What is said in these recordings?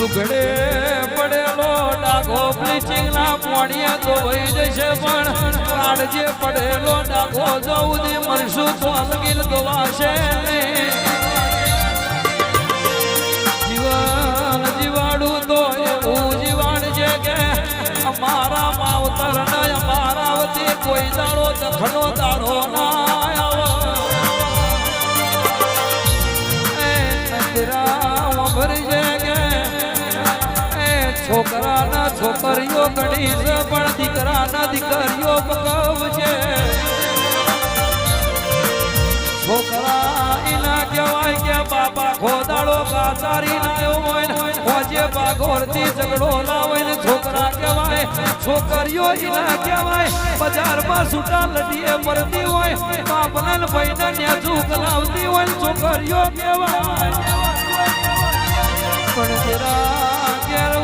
લુગડે પડેલો ડાઘો બ્લીચિંગ ના પાણીએ તો વહી જશે પણ કાળજે પડેલો ડાઘો જવું મરશું તો અલગીલ ગવાશે જીવન જીવાડું તો એવું જીવાડ છે કે અમારા માવતર ને અમારા વતી કોઈ દાડો દખનો દાડો ના આવો છોકરા ના છોકરીઓ ઘણી છે પણ દીકરા ના દીકરીઓ બકવ છે છોકરા એના કહેવાય કે બાપા ખોદાડો કાચારી ના હોય હોજે બાગોરથી ઝઘડો લાવે ને છોકરા કહેવાય છોકરીઓ એના કહેવાય બજારમાં છૂટા લડીએ મરતી હોય બાપને ભાઈને ન્યાજુક લાવતી હોય છોકરીઓ કહેવાય પણ તેરા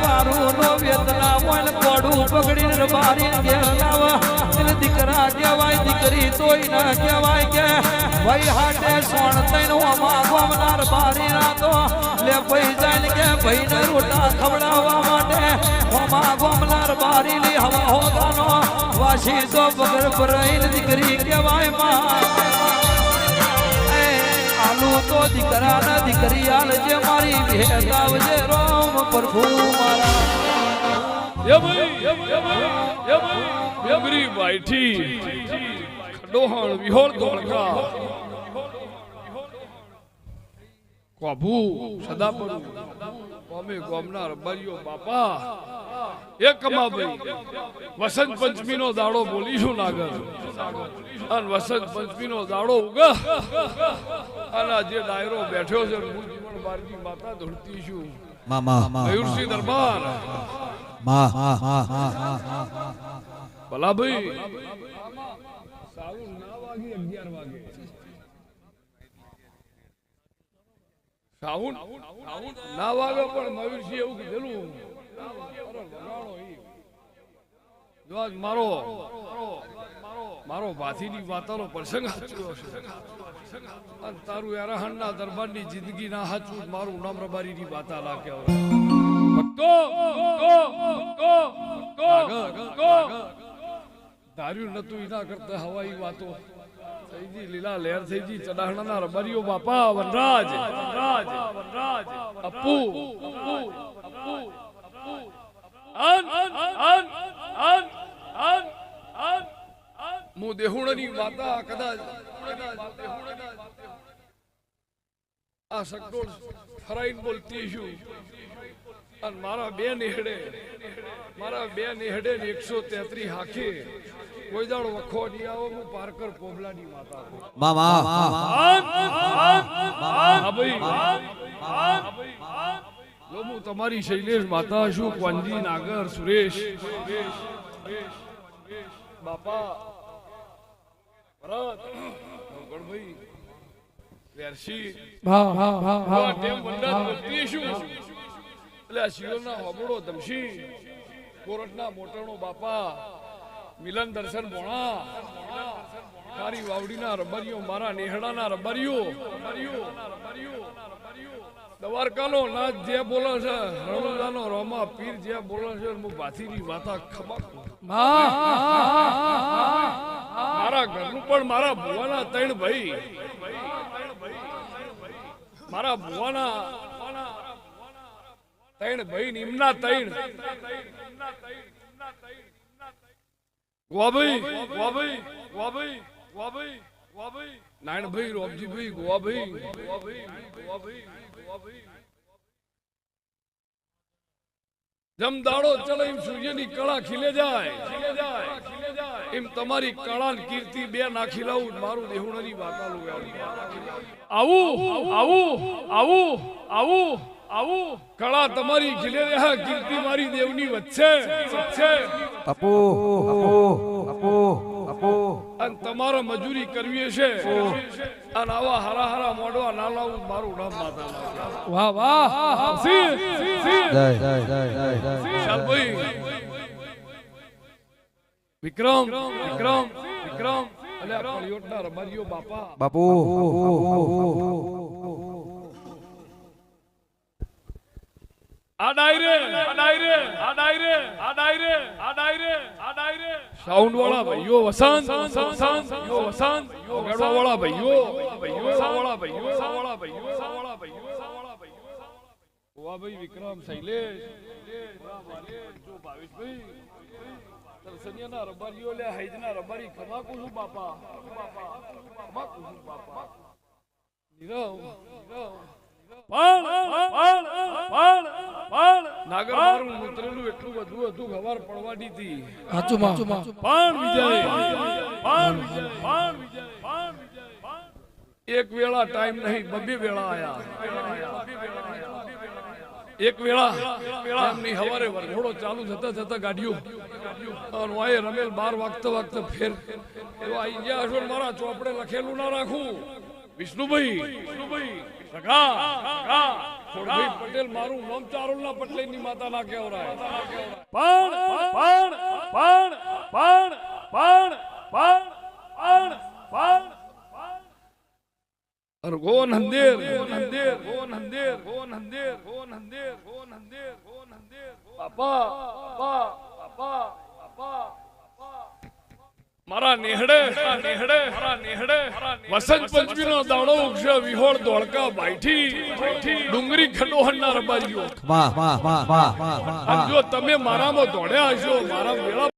વારું નો વેદના હોય કોડું પકડીને રબારીને ઘેર લાવા એટલે દીકરા કહેવાય દીકરી તોય ના કહેવાય કે ભાઈ હાટે સોણ તૈનો અમા ગોમનાર બારી રાતો લે ભાઈ જાય કે ભાઈને રોટા ખવડાવવા માટે અમા ગોમનાર બારી લી હવા હોવાનો વાસી તો પગર ભરાઈને દીકરી કહેવાય માં આલુ તો દીકરા ના દીકરી આલ જે મારી ભેટ આવજે રોમ પ્રભુ મારા યમરી બાઈઠી ખડોહણ વિહોળ દોળકા કોભુ સદાપરુ કોમે ગોમના રબારીઓ બાપા એક કમાભાઈ વસંત પંચમી નો દાડો બોલીશું નાગર અને વસંત પંચમી નો દાડો ઉગા અને જે ડાયરો બેઠ્યો છે મૂળ જીવન બારકી માતા ધૂળતી છું મયુરસિંહ દરબાર ભલા ભાઈ સાવું ના વાગે 11 વાગે સાવું ના વાગે પણ મયુરસિંહ એવું કીધેલું જો આજ મારો ભાથીની વાતાનો પ્રસંગ સાચવ્યો છે અને તારું એરાહણના દરબારની જિંદગી ના સાચું મારું નામ રબારીની વાતા લાગે ભક્તો ધાર્યું નતું એના કરતા હવાઈ વાતો થઈજી લીલા લહેર થઈજી ચડાહણાના રબારીઓ બાપા વનરાજ અપ્પુ હું દેહુણની વાતા કદાચ આ સકડોળ ફરાઈને બોલતી છું અને મારા બે નેહડે ને 133 હાખે કોઈ દાડો વખો નહીં આવો હું પારકર પોબલાની માતા હું તમારી શૈલેષ માતા છું કોંજી નાગર સુરેશ બાપા ભરત ગણભાઈ વેરસી ટેમ વંડા બોલતી છું એટલે આ શિરોના હોબળો ધમશી કોરટના મોટરનો બાપા મિલન દર્શન ભોણા તારી વાવડીના રબારીઓ મારા નેહડાના રબારીઓ દ્વારકાનો નાથ જે બોલે છે રણુદાનો રોમા પીર જે બોલે છે હું ભાથીની વાતા ખબર મારા ઘરનું પણ મારા ભુવાના 3 ભાઈ મારા ભુવાના 3 ભાઈ નિમના 3 ગોવાભાઈ નારાયણભાઈ રોબજીભાઈ ગોવાભાઈ જમ દાડો ચલે એમ સૂર્યની કળા ખીલે જાય એમ તમારી કળા કીર્તિ બે નાખી લાવું મારું દેહુણાની વાતાલું આવું કળા તમારી ખીલે રહ્યા કીર્તિ મારી દેવની વચ્ચે અને તમારે મજૂરી કરવી છે અને આવા હારા મોડવા ના લાવું મારું નામ માતા વિક્રમ અલ્યા પળિયોટના રબારીઓ બાપુ સાઉન્ડ વાળા ભાઈઓ વસંત વગાડવા વાળા ભાઈઓ ભાઈ વિક્રમ શૈલેષ જો ભાવેશભાઈ તરસનિયાના રબારીઓ લે હૈદના રબારી ખમાકુ છું બાપા ખમાકુ છું બાપા નીરવ નાગર મારું ઉતરેલું એટલું બધું હતું ખબર પડવાની હતી એક વેળા ટાઈમ નહીં બબે વેળા આયા એક વેળા એમની હવારે વરઘોડો ચાલુ થતા ગાડીઓ અને રમેલ 12 વાગતા ફેર એવો આઈ ગયા હશો મારા ચોપડે લખેલું ના રાખું વિષ્ણુભાઈ ખોડભાઈ પટેલ મારું નામ ચારુલના પટેલની માતા ના કહેવરાય ગોન હંદેર બાપા મારા નેહડે વસંત પંચમી નો દાડો ઉગશે વિહોળ ધોળકા બાઈઠી ડુંગરી ખંડોહણના રબારીઓ જો તમે મારામાં દોડ્યા હશો મારા વેળા